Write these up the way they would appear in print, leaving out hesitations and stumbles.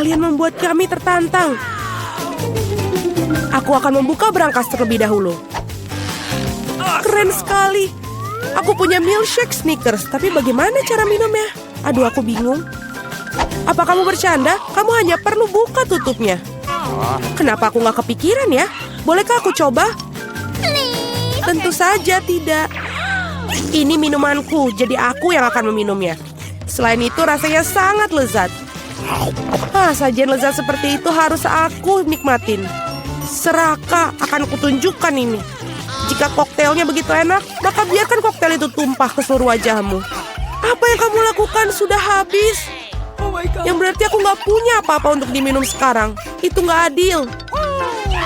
Kalian membuat kami tertantang. Aku akan membuka brankas terlebih dahulu. Keren sekali. Aku punya milkshake Snickers, tapi bagaimana cara minumnya? Aduh, aku bingung. Apa kamu bercanda? Kamu hanya perlu buka tutupnya. Kenapa aku nggak kepikiran ya? Bolehkah aku coba? Tentu saja tidak. Ini minumanku, jadi aku yang akan meminumnya. Selain itu rasanya sangat lezat. Sajian lezat seperti itu harus aku nikmatin. Seraka akan kutunjukkan ini. Jika koktailnya begitu enak, maka biarkan koktail itu tumpah ke seluruh wajahmu. Apa yang kamu lakukan sudah habis. Yang berarti aku nggak punya apa-apa untuk diminum sekarang. Itu nggak adil.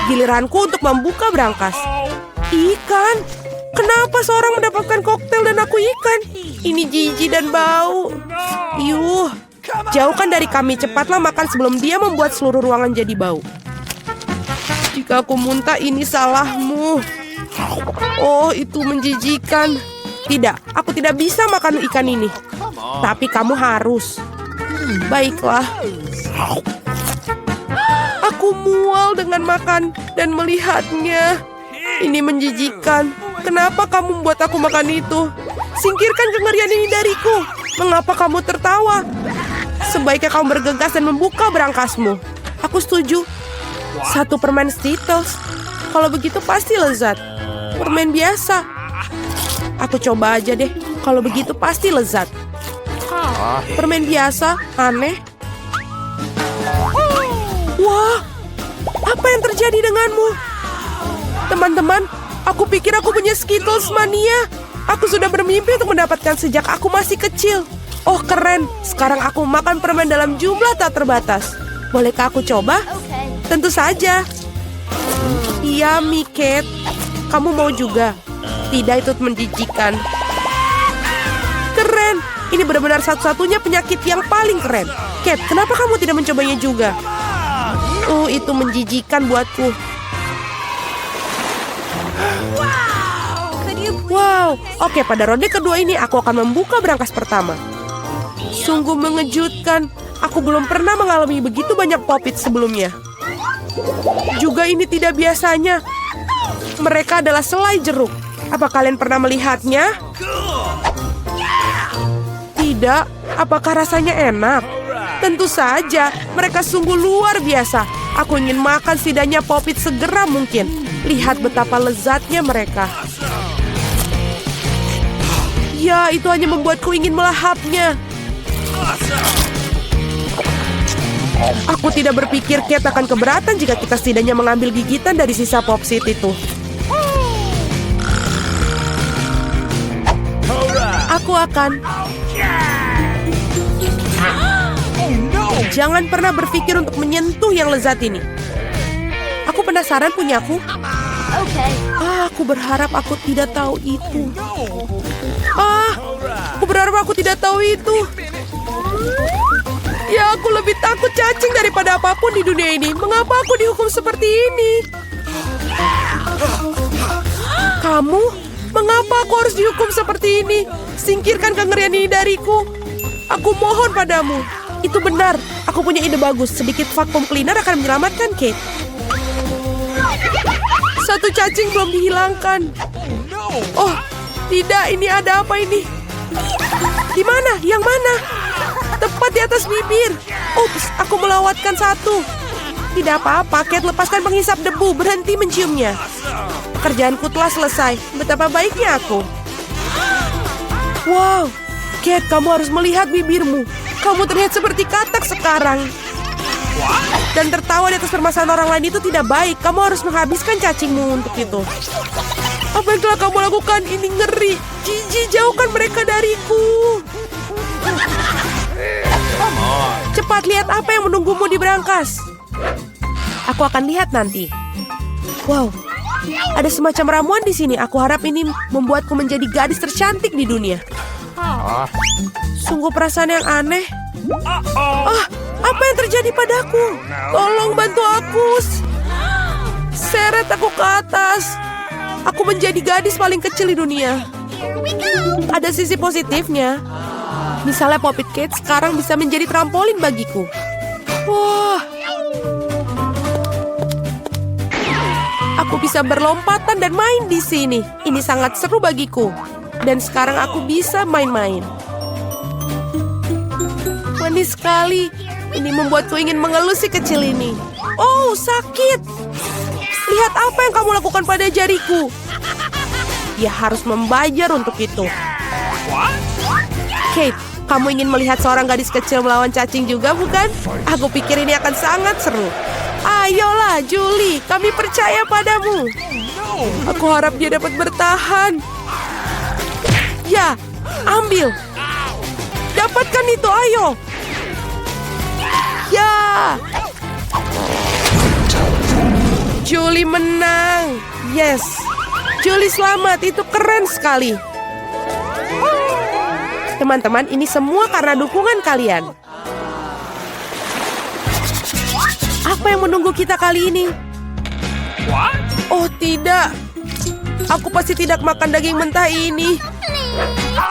Giliranku untuk membuka brankas. Ikan? Kenapa seorang mendapatkan koktail dan aku ikan? Ini jijik dan bau. Yuh, jauhkan dari kami. Cepatlah makan sebelum dia membuat seluruh ruangan jadi bau. Jika aku muntah, ini salahmu. Oh, itu menjijikan. Tidak, aku tidak bisa makan ikan ini. Tapi kamu harus. Baiklah. Aku mual dengan makan dan melihatnya. Ini menjijikan. Kenapa kamu membuat aku makan itu? Singkirkan kengerian ini dariku. Mengapa kamu tertawa? Sebaiknya kamu bergegas dan membuka brankasmu. Aku setuju. 1 permen Skittles. Kalau begitu pasti lezat. Permen biasa. Aku coba aja deh. Kalau begitu pasti lezat. Permen biasa, aneh. Wah, apa yang terjadi denganmu? Teman-teman, aku pikir aku punya Skittles mania. Aku sudah bermimpi untuk mendapatkan sejak aku masih kecil. Oh, keren. Sekarang aku makan permen dalam jumlah tak terbatas. Bolehkah aku coba? Tentu saja. Iya, Miket. Kamu mau juga? Tidak, itu menjijikan. Keren. Ini benar-benar satu-satunya penyakit yang paling keren. Cat, kenapa kamu tidak mencobanya juga? Itu menjijikan buatku. Wow. Oke, pada ronde kedua ini aku akan membuka brankas pertama. Sungguh mengejutkan. Aku belum pernah mengalami begitu banyak popit sebelumnya. Juga ini tidak biasanya. Mereka adalah selai jeruk. Apa kalian pernah melihatnya? Tidak. Apakah rasanya enak? Tentu saja. Mereka sungguh luar biasa. Aku ingin makan setidaknya popit segera mungkin. Lihat betapa lezatnya mereka. Ya, itu hanya membuatku ingin melahapnya. Aku tidak berpikir Cat akan keberatan jika kita setidaknya mengambil gigitan dari sisa popsit itu. Aku akan. Jangan pernah berpikir untuk menyentuh yang lezat ini. Aku penasaran punyaku. Aku berharap aku tidak tahu itu. Aku berharap aku tidak tahu itu. Ya, aku lebih takut cacing daripada apapun di dunia ini. Mengapa aku dihukum seperti ini? Kamu? Mengapa aku harus dihukum seperti ini? Singkirkan kengerian ini dariku. Aku mohon padamu. Itu benar. Aku punya ide bagus. Sedikit vacuum cleaner akan menyelamatkan Kate. 1 cacing belum dihilangkan. Oh, tidak. Ini ada apa ini? Di mana? Yang mana? Tepat di atas bibir. Ups, aku melewatkan 1. Tidak apa-apa, Kate, lepaskan penghisap debu. Berhenti menciumnya. Pekerjaanku telah selesai. Betapa baiknya aku. Wow, Kate, kamu harus melihat bibirmu. Kamu terlihat seperti katak sekarang. Dan tertawa di atas permasalahan orang lain itu tidak baik. Kamu harus menghabiskan cacingmu untuk itu. Apa yang telah kamu lakukan? Ini ngeri. Jijik, jauhkan mereka dariku. Cepat lihat apa yang menunggumu di brankas. Aku akan lihat nanti. Wow, ada semacam ramuan di sini. Aku harap ini membuatku menjadi gadis tercantik di dunia. Sungguh perasaan yang aneh. Apa yang terjadi padaku? Tolong bantu aku. Seret aku ke atas. Aku menjadi gadis paling kecil di dunia. Ada sisi positifnya. Misalnya Poppet Kate sekarang bisa menjadi trampolin bagiku. Wah. Aku bisa berlompatan dan main di sini. Ini sangat seru bagiku. Dan sekarang aku bisa main-main. Manis sekali. Ini membuatku ingin mengelus si kecil ini. Oh, sakit. Lihat apa yang kamu lakukan pada jariku. Dia harus membayar untuk itu. Kate, kamu ingin melihat seorang gadis kecil melawan cacing juga, bukan? Aku pikir ini akan sangat seru. Ayolah, Julie, kami percaya padamu. Aku harap dia dapat bertahan. Ya, ambil. Dapatkan itu, ayo. Ya. Julie menang. Yes. Julie selamat, itu keren sekali. Teman-teman, ini semua karena dukungan kalian. Apa yang menunggu kita kali ini? Oh tidak. Aku pasti tidak makan daging mentah ini.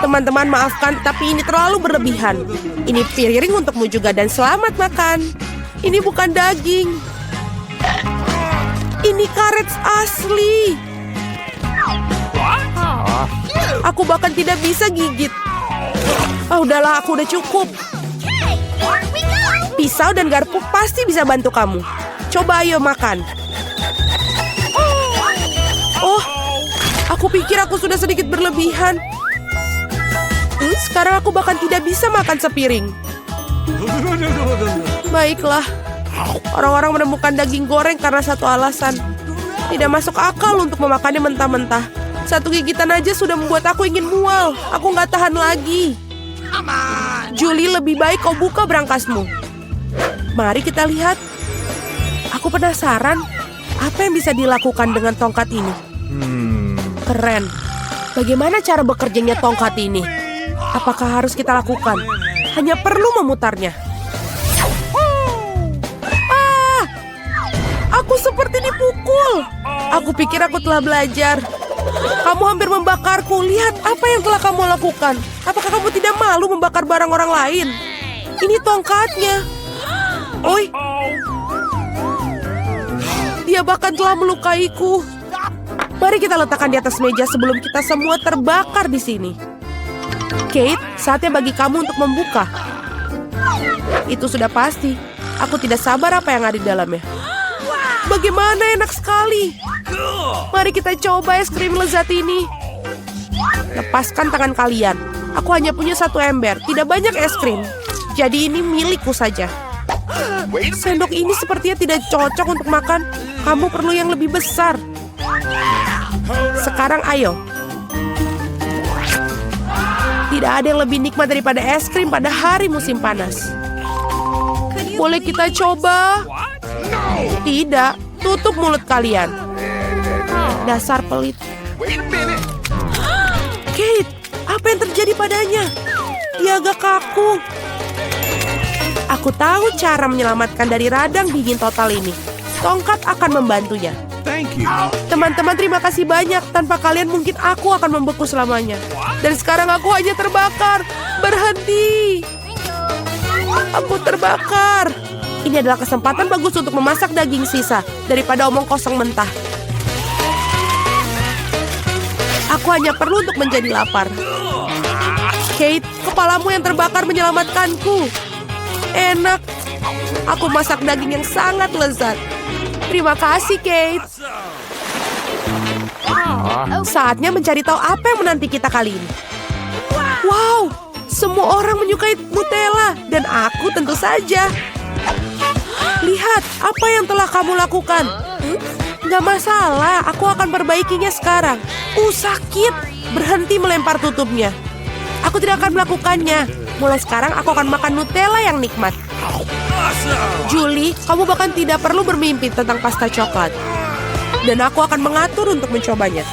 Teman-teman maafkan, tapi ini terlalu berlebihan. Ini piring untukmu juga dan selamat makan. Ini bukan daging. Ini karet asli. Aku bahkan tidak bisa gigit. Oh udahlah, aku udah cukup. Pisau dan garpu pasti bisa bantu kamu. Coba ayo makan. Oh, aku pikir aku sudah sedikit berlebihan. Sekarang aku bahkan tidak bisa makan sepiring. Baiklah. Orang-orang menemukan daging goreng karena satu alasan. Tidak masuk akal untuk memakannya mentah-mentah. Satu gigitan aja sudah membuat aku ingin mual. Aku nggak tahan lagi. Julie, lebih baik kau buka berangkasmu. Mari kita lihat. Aku penasaran, apa yang bisa dilakukan dengan tongkat ini? Keren. Bagaimana cara bekerjanya tongkat ini? Apakah harus kita lakukan? Hanya perlu memutarnya. Ah! Aku seperti dipukul. Aku pikir aku telah belajar. Kamu hampir membakarku. Lihat apa yang telah kamu lakukan. Apakah kamu tidak malu membakar barang orang lain? Ini tongkatnya. Oi. Dia bahkan telah melukaiku. Mari kita letakkan di atas meja sebelum kita semua terbakar di sini. Kate, saatnya bagi kamu untuk membuka. Itu sudah pasti. Aku tidak sabar apa yang ada di dalamnya. Bagaimana enak sekali. Mari kita coba es krim lezat ini. Lepaskan tangan kalian. Aku hanya punya satu ember, tidak banyak es krim. Jadi ini milikku saja. Sendok ini sepertinya tidak cocok untuk makan. Kamu perlu yang lebih besar. Sekarang ayo. Tidak ada yang lebih nikmat daripada es krim pada hari musim panas. Boleh kita coba? Tidak, tutup mulut kalian. Dasar pelit. Kate, apa yang terjadi padanya? Dia agak kaku. Aku tahu cara menyelamatkan dari radang dingin total ini. Tongkat akan membantunya. Teman-teman, terima kasih banyak. Tanpa kalian mungkin aku akan membeku selamanya. Dan sekarang aku hanya terbakar. Berhenti. Aku terbakar. Ini adalah kesempatan bagus untuk memasak daging sisa daripada omong kosong mentah. Aku hanya perlu untuk menjadi lapar. Kate, kepalamu yang terbakar menyelamatkanku. Enak. Aku masak daging yang sangat lezat. Terima kasih, Kate. Saatnya mencari tahu apa yang menanti kita kali ini. Wow, semua orang menyukai Nutella. Dan aku tentu saja. Lihat, apa yang telah kamu lakukan? Nggak masalah, aku akan perbaikinya sekarang. Sakit. Berhenti melempar tutupnya. Aku tidak akan melakukannya. Mulai sekarang aku akan makan Nutella yang nikmat. Julie, kamu bahkan tidak perlu bermimpi tentang pasta coklat. Dan aku akan mengatur untuk mencobanya.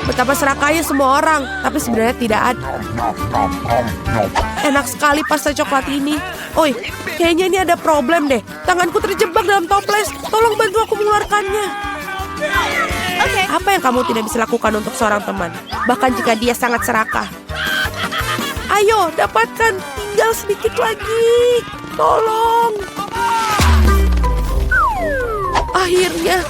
Betapa serakahnya semua orang, tapi sebenarnya tidak ada. Enak sekali pasta coklat ini. Oi, kayaknya ini ada problem deh. Tanganku terjebak dalam toples. Tolong bantu aku mengeluarkannya. Apa yang kamu tidak bisa lakukan untuk seorang teman? Bahkan jika dia sangat serakah. Ayo, dapatkan. tinggal sedikit lagi. Tolong. Akhirnya.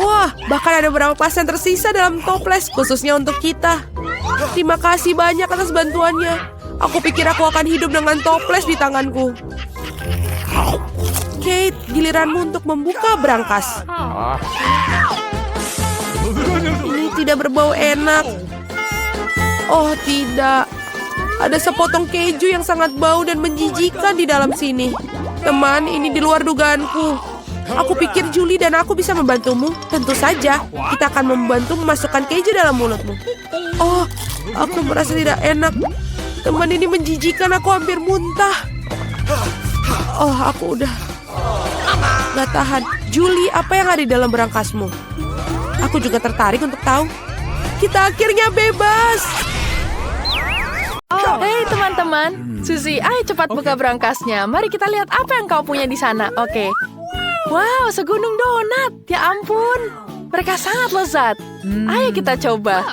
Wah, bahkan ada beberapa pasien tersisa dalam toples khususnya untuk kita. Terima kasih banyak atas bantuannya. Aku pikir aku akan hidup dengan toples di tanganku. Kate, giliranmu untuk membuka brankas. Ini tidak berbau enak. Oh tidak. Ada sepotong keju yang sangat bau dan menjijikan di dalam sini. Teman, ini di luar dugaanku. Aku pikir Julie dan aku bisa membantumu. Tentu saja, kita akan membantu memasukkan keju dalam mulutmu. Oh, aku merasa tidak enak. Teman, ini menjijikan, aku hampir muntah. Oh, aku udah gak tahan. Julie, apa yang ada di dalam berangkasmu? Aku juga tertarik untuk tahu. Kita akhirnya bebas. Oh, hey teman-teman. Suzy, ayo cepat buka berangkasnya. Mari kita lihat apa yang kau punya di sana. Oke. Wow, segunung donat. Ya ampun. Mereka sangat lezat. Ayo kita coba.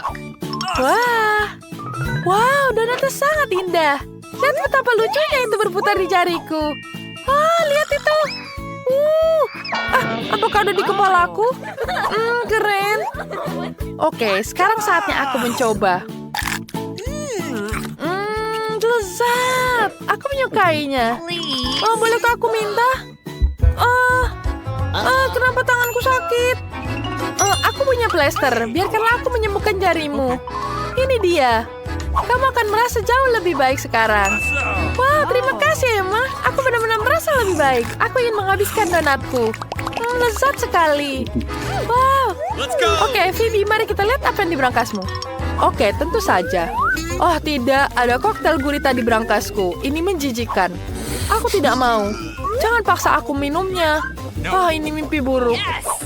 Wah. Wow, donatnya sangat indah. Lihat betapa lucunya itu berputar di jariku. Oh, lihat itu. Apakah ada di kepalaku? Keren. Oke, sekarang saatnya aku mencoba. Lezat. Aku menyukainya. Oh, bolehkah aku minta? Kenapa tanganku sakit? Aku punya plester. Biarkanlah aku menyembuhkan jarimu. Ini dia. Kamu akan merasa jauh lebih baik sekarang. Wah, terima kasih, Emma. Aku benar-benar merasa lebih baik. Aku ingin menghabiskan donatku. Lezat sekali. Wow. Oke, Phoebe, mari kita lihat apa yang di berangkasmu. Oke, tentu saja. Oh, tidak. Ada koktail gurita di berangkasku. Ini menjijikan. Aku tidak mau. Jangan paksa aku minumnya. Wah, ini mimpi buruk.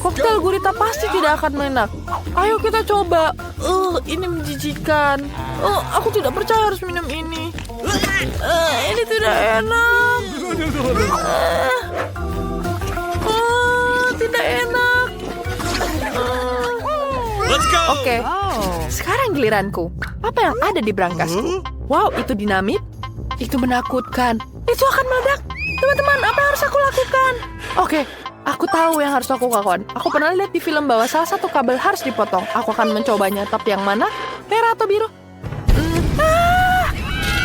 Koktail gurita pasti tidak akan enak. Ayo kita coba. Ini menjijikan. Aku tidak percaya harus minum ini. Ini tidak enak. Tidak enak. Oke, sekarang giliranku. Apa yang ada di berangkasku? Wow, itu dinamit. Itu menakutkan. Itu akan meledak. Teman-teman, apa yang harus aku lakukan? Oke, aku tahu yang harus aku lakukan. Aku pernah lihat di film bahwa salah satu kabel harus dipotong. Aku akan mencobanya, tapi yang mana? Merah atau biru?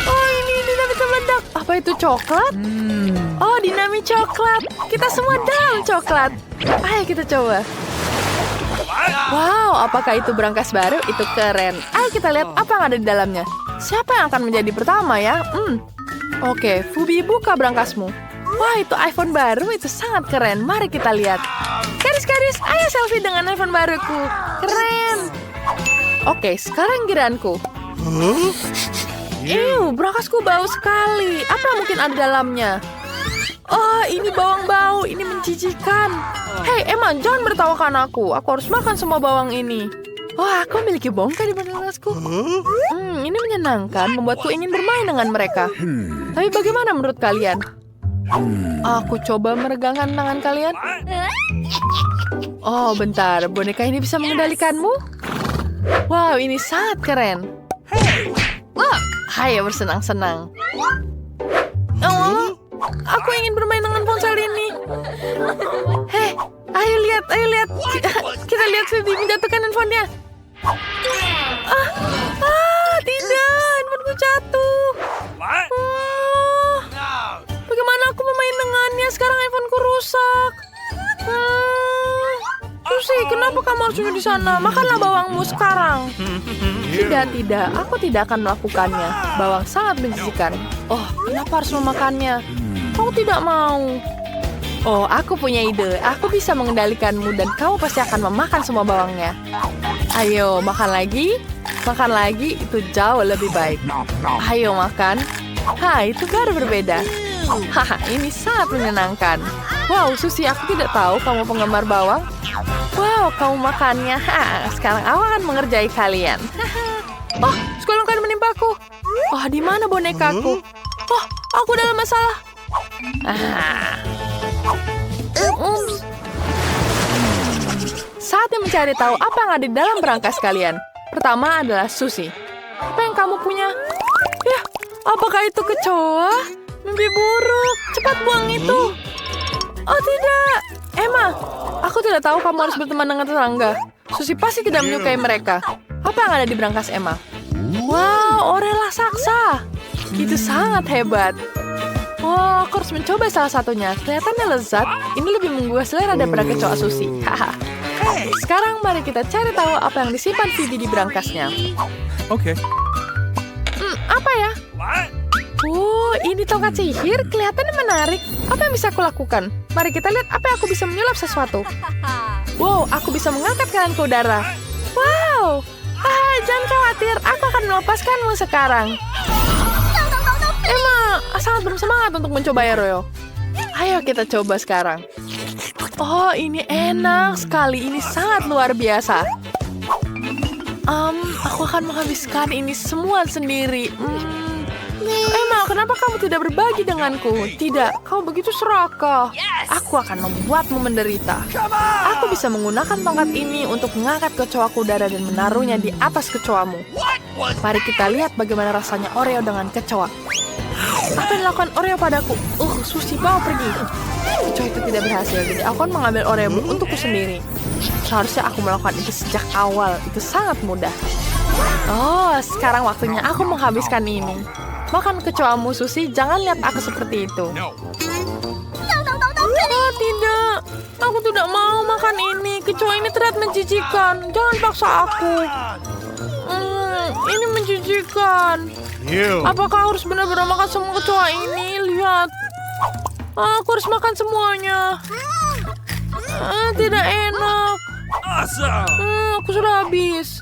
Oh, ini dinamit meledak. Apa itu coklat? Oh, dinamit coklat. Kita semua dalam coklat. Ayo kita coba. Wow, apakah itu berangkas baru? Itu keren. Ayo kita lihat apa yang ada di dalamnya. Siapa yang akan menjadi pertama ya? Oke, Phoebe, buka berangkasmu. Wah, itu iPhone baru, itu sangat keren. Mari kita lihat. Gadis-gadis, ayo selfie dengan iPhone baruku. Keren. Oke, sekarang giliranku. Berangkasku bau sekali. Apa mungkin ada dalamnya? Oh, ini bawang bau. Ini menjijikan. Hei, Emma, jangan bertawakan aku. Aku harus makan semua bawang ini. Wah, aku memiliki bongkar di berangkasku. Ini menyenangkan, membuatku ingin bermain dengan mereka. Tapi bagaimana menurut kalian? Aku coba meregangkan tangan kalian. Oh, bentar. Boneka ini bisa mengendalikanmu? Wow, ini sangat keren. Ayo bersenang-senang. Aku ingin bermain dengan ponsel ini. Hei, ayo lihat. Kita lihat Phoebe menjatuhkan handphonenya. Tidak, handphoneku jatuh. Bagaimana aku bermain dengannya? Sekarang handphoneku rusak. Suzy, kenapa kamu harus duduk di sana? Makanlah bawangmu sekarang. Tidak, aku tidak akan melakukannya. Bawang sangat menjijikan. Oh, kenapa harus memakannya? Kau tidak mau. Oh, aku punya ide. Aku bisa mengendalikanmu dan kamu pasti akan memakan semua bawangnya. Ayo, makan lagi. Makan lagi, itu jauh lebih baik. Ayo makan. Itu baru berbeda. Haha, ini sangat menyenangkan. Wow, Suzy, aku tidak tahu kamu penggemar bawang. Wow, kamu makannya. Sekarang aku akan mengerjai kalian. Oh, sekolong kan menimpaku. Oh, di mana bonekaku? Oh, aku dalam masalah. Saatnya mencari tahu apa yang ada di dalam berangkas kalian. Pertama adalah Suzy. Apa yang kamu punya? Ya, Apakah itu kecoa? Mimpi buruk. Cepat buang itu. Oh tidak. Emma, aku tidak tahu kamu harus berteman dengan tetangga. Susi pasti tidak menyukai mereka. Apa yang ada di berangkas Emma? Wow, orel raksasa. Itu sangat hebat. Wah, aku harus mencoba salah satunya. Kelihatannya lezat. Ini lebih menggugah selera daripada kecoa Susi. Haha. Sekarang mari kita cari tahu apa yang disimpan Phoebe di berangkasnya. Okay. Apa ya? Oh, ini tongkat sihir. Kelihatannya menarik. Apa yang bisa aku lakukan? Mari kita lihat apa yang aku bisa menyulap sesuatu. Wow, aku bisa mengangkat kalian ke udara. Wow. Jangan khawatir. Aku akan melepaskanmu sekarang. Emma, sangat bersemangat untuk mencoba ya, Royo. Ayo kita coba sekarang. Oh, ini enak sekali. Ini sangat luar biasa. Aku akan menghabiskan ini semua sendiri. Emma, kenapa kamu tidak berbagi denganku? Tidak, kau begitu serakah. Aku akan membuatmu menderita. Aku bisa menggunakan tongkat ini untuk mengangkat kecoa ke udara dan menaruhnya di atas kecoamu. Mari kita lihat bagaimana rasanya Oreo dengan kecoa. Apa yang dilakukan Oreo padaku? Susi, bawa pergi. Kecoa itu tidak berhasil, jadi aku akan mengambil Oreo untukku sendiri. Seharusnya aku melakukan itu sejak awal. Itu sangat mudah. Oh, sekarang waktunya aku menghabiskan ini. Makan kecoamu, Susi. Jangan lihat aku seperti itu. Oh, tidak. Aku tidak mau makan ini. Kecoa ini terlihat menjijikan. Jangan paksa aku. Ini menjijikan. Apakah harus benar-benar makan semua kecoa ini? Lihat. Aku harus makan semuanya. Tidak enak. Aku sudah habis.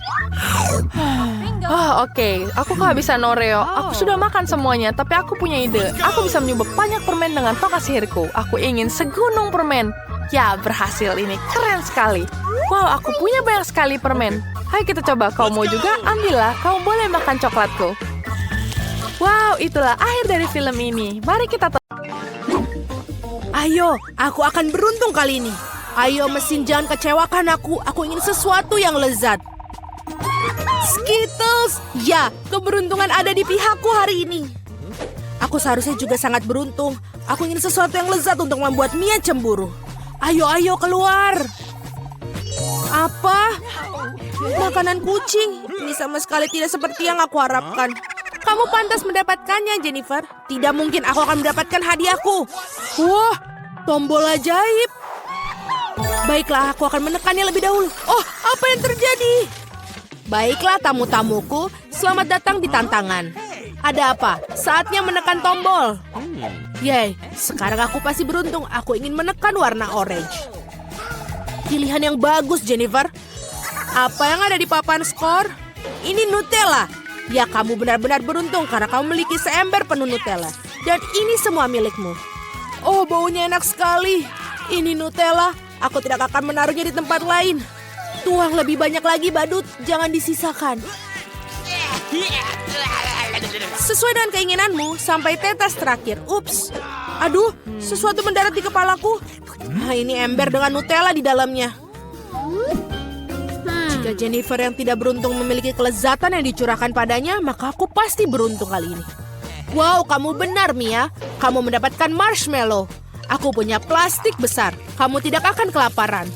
Oke. Aku kehabisan Oreo. Aku sudah makan semuanya, tapi aku punya ide. Aku bisa menyubak banyak permen dengan tongkat sihirku. Aku ingin segunung permen. Ya, berhasil. Ini keren sekali. Wow, aku punya banyak sekali permen. Ayo kita coba. Kau mau juga? Ambillah. Kau boleh makan coklatku. Wow, itulah akhir dari film ini. Mari kita Ayo, aku akan beruntung kali ini. Ayo mesin, jangan kecewakan aku. Aku ingin sesuatu yang lezat. Skittles! Ya, keberuntungan ada di pihakku hari ini. Aku seharusnya juga sangat beruntung. Aku ingin sesuatu yang lezat untuk membuat Mia cemburu. Ayo, keluar. Apa? Makanan kucing. Ini sama sekali tidak seperti yang aku harapkan. Kamu pantas mendapatkannya, Jennifer. Tidak mungkin aku akan mendapatkan hadiahku. Wah, tombol ajaib. Baiklah, aku akan menekannya lebih dahulu. Oh, apa yang terjadi? Baiklah, tamu-tamuku. Selamat datang di tantangan. Ada apa? Saatnya menekan tombol. Yeay, sekarang aku pasti beruntung. Aku ingin menekan warna orange. Pilihan yang bagus, Jennifer. Apa yang ada di papan skor? Ini Nutella. Ya, kamu benar-benar beruntung karena kamu memiliki seember penuh Nutella. Dan ini semua milikmu. Oh, baunya enak sekali. Ini Nutella. Aku tidak akan menaruhnya di tempat lain. Tuang lebih banyak lagi, badut. Jangan disisakan. Sesuai dengan keinginanmu, sampai tetes terakhir. Ups. Aduh, sesuatu mendarat di kepalaku. Ini ember dengan Nutella di dalamnya. Jika Jennifer yang tidak beruntung memiliki kelezatan yang dicurahkan padanya, maka aku pasti beruntung kali ini. Wow, kamu benar, Mia. Kamu mendapatkan marshmallow. Aku punya plastik besar. Kamu tidak akan kelaparan.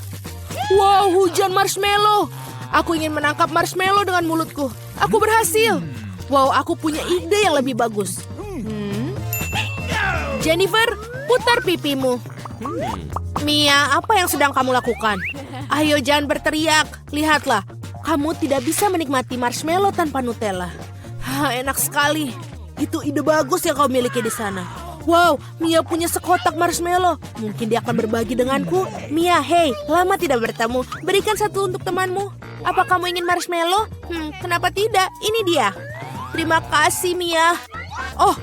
Wow, hujan marshmallow. Aku ingin menangkap marshmallow dengan mulutku. Aku berhasil. Wow, aku punya ide yang lebih bagus. Jennifer, putar pipimu. Mia, apa yang sedang kamu lakukan? Ayo, jangan berteriak. Lihatlah, kamu tidak bisa menikmati marshmallow tanpa Nutella. Enak sekali. Itu ide bagus yang kau miliki di sana. Wow, Mia punya sekotak marshmallow. Mungkin dia akan berbagi denganku. Mia, hey, lama tidak bertemu. Berikan satu untuk temanmu. Apa kamu ingin marshmallow? Kenapa tidak? Ini dia. Terima kasih, Mia. Oh,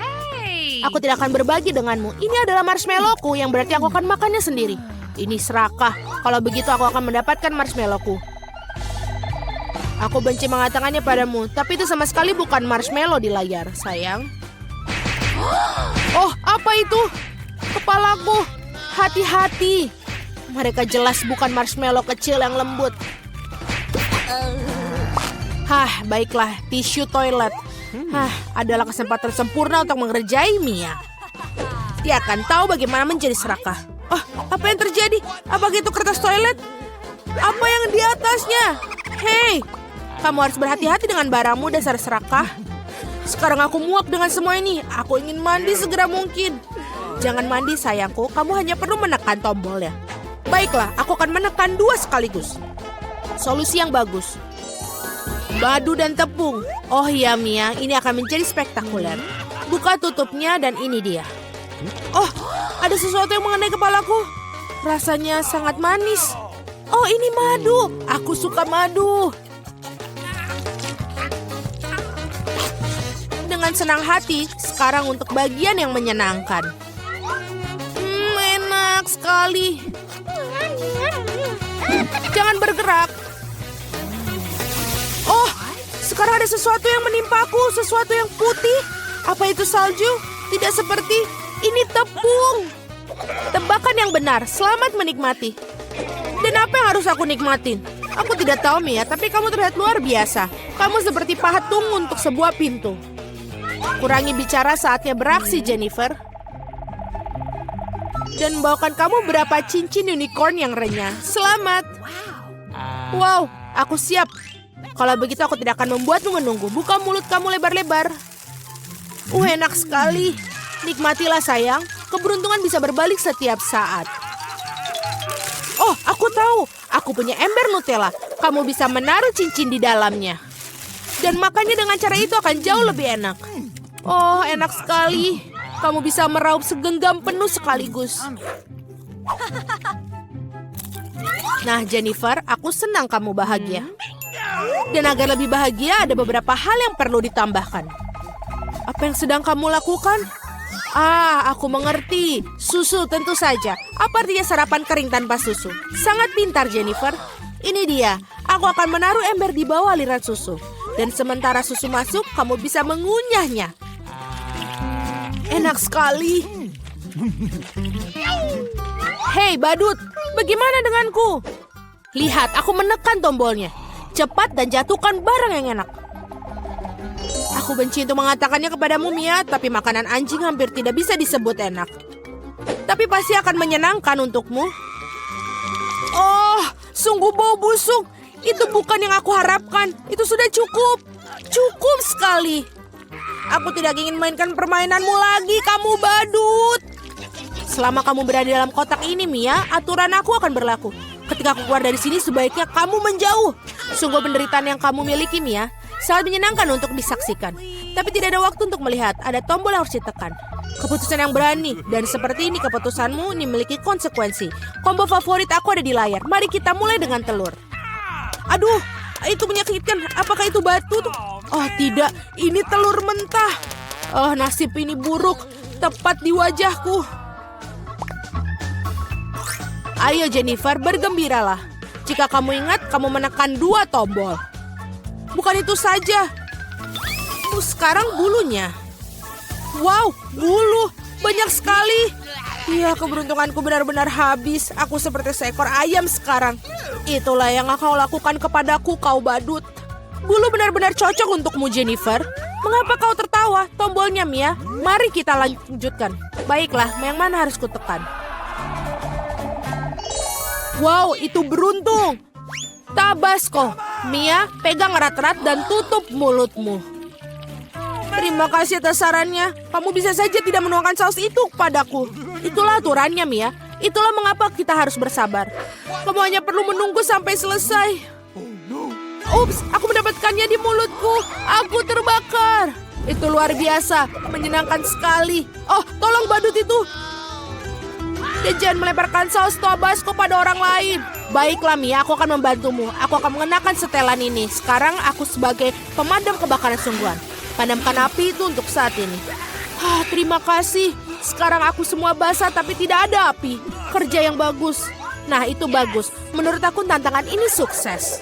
aku tidak akan berbagi denganmu. Ini adalah marshmallowku, yang berarti aku akan makannya sendiri. Ini serakah. Kalau begitu aku akan mendapatkan marshmallowku. Aku benci mengatakannya padamu, tapi itu sama sekali bukan marshmallow di layar, sayang. Oh, apa itu? Kepalaku. Hati-hati. Mereka jelas bukan marshmallow kecil yang lembut. Baiklah, tisu toilet. Adalah kesempatan sempurna untuk mengerjai Mia. Dia akan tahu bagaimana menjadi serakah. Oh, apa yang terjadi? Apa itu kertas toilet? Apa yang di atasnya? Hei, kamu harus berhati-hati dengan barangmu, dasar serakah. Sekarang aku muak dengan semua ini. Aku ingin mandi segera mungkin. Jangan mandi sayangku, kamu hanya perlu menekan tombolnya. Baiklah, aku akan menekan 2 sekaligus. Solusi yang bagus. Madu dan tepung. Oh iya Mia, ini akan menjadi spektakuler. Buka tutupnya dan ini dia. Oh, ada sesuatu yang mengenai kepalaku. Rasanya sangat manis. Oh, ini madu. Aku suka madu. Dengan senang hati, sekarang untuk bagian yang menyenangkan. Enak sekali. Jangan bergerak. Oh, sekarang ada sesuatu yang menimpaku, sesuatu yang putih. Apa itu salju? Tidak seperti, ini tepung. Tebakan yang benar, selamat menikmati. Dan apa yang harus aku nikmatin? Aku tidak tahu Mia, tapi kamu terlihat luar biasa. Kamu seperti patung untuk sebuah pintu. Kurangi bicara, saatnya beraksi Jennifer. Dan bawakan kamu berapa cincin unicorn yang renyah. Selamat. Wow, aku siap. Kalau begitu aku tidak akan membuatmu menunggu. Buka mulut kamu lebar-lebar. Enak sekali. Nikmatilah sayang. Keberuntungan bisa berbalik setiap saat. Oh, aku tahu. Aku punya ember Nutella. Kamu bisa menaruh cincin di dalamnya. Dan makannya dengan cara itu akan jauh lebih enak. Oh, enak sekali. Kamu bisa meraup segenggam penuh sekaligus. Nah, Jennifer, aku senang kamu bahagia. Dan agar lebih bahagia, ada beberapa hal yang perlu ditambahkan. Apa yang sedang kamu lakukan? Aku mengerti. Susu tentu saja. Apa artinya sarapan kering tanpa susu? Sangat pintar, Jennifer. Ini dia. Aku akan menaruh ember di bawah aliran susu. Dan sementara susu masuk, kamu bisa mengunyahnya. Enak sekali. Hei, badut. Bagaimana denganku? Lihat, aku menekan tombolnya. Cepat dan jatuhkan barang yang enak. Aku benci untuk mengatakannya kepadamu, Mia, tapi makanan anjing hampir tidak bisa disebut enak. Tapi pasti akan menyenangkan untukmu. Oh, sungguh bau busuk. Itu bukan yang aku harapkan. Itu sudah cukup. Cukup sekali. Aku tidak ingin mainkan permainanmu lagi, kamu badut. Selama kamu berada dalam kotak ini, Mia, aturan aku akan berlaku. Ketika aku keluar dari sini, sebaiknya kamu menjauh. Sungguh penderitaan yang kamu miliki, Mia. Sangat menyenangkan untuk disaksikan. Tapi tidak ada waktu untuk melihat. Ada tombol yang harus ditekan. Keputusan yang berani. Dan seperti ini keputusanmu ini memiliki konsekuensi. Combo favorit aku ada di layar. Mari kita mulai dengan telur. Aduh, itu menyakitkan. Apakah itu batu tuh? Oh tidak, ini telur mentah. Oh, nasib ini buruk. Tepat di wajahku. Ayo Jennifer, bergembiralah. Jika kamu ingat, kamu menekan 2 tombol. Bukan itu saja. Sekarang bulunya. Wow, bulu. Banyak sekali. Ya, keberuntunganku benar-benar habis. Aku seperti seekor ayam sekarang. Itulah yang kau lakukan kepadaku, kau badut. Bulu benar-benar cocok untukmu, Jennifer. Mengapa kau tertawa? Tombolnya, Mia. Mari kita lanjutkan. Baiklah, yang mana harus kutekan? Wow, itu beruntung. Tabasco. Mia, pegang erat-erat dan tutup mulutmu. Terima kasih atas sarannya. Kamu bisa saja tidak menuangkan saus itu padaku. Itulah aturannya, Mia. Itulah mengapa kita harus bersabar. Kamu hanya perlu menunggu sampai selesai. Ups, aku mendapatkannya di mulutku. Aku terbakar. Itu luar biasa. Menyenangkan sekali. Oh, tolong badut itu. Dan jangan melemparkan saus Tabasco pada orang lain. Baiklah Mia, aku akan membantumu. Aku akan mengenakan setelan ini. Sekarang aku sebagai pemadam kebakaran sungguhan. Padamkan api itu untuk saat ini. Terima kasih. Sekarang aku semua basah tapi tidak ada api. Kerja yang bagus. Nah, itu bagus. Menurut aku tantangan ini sukses.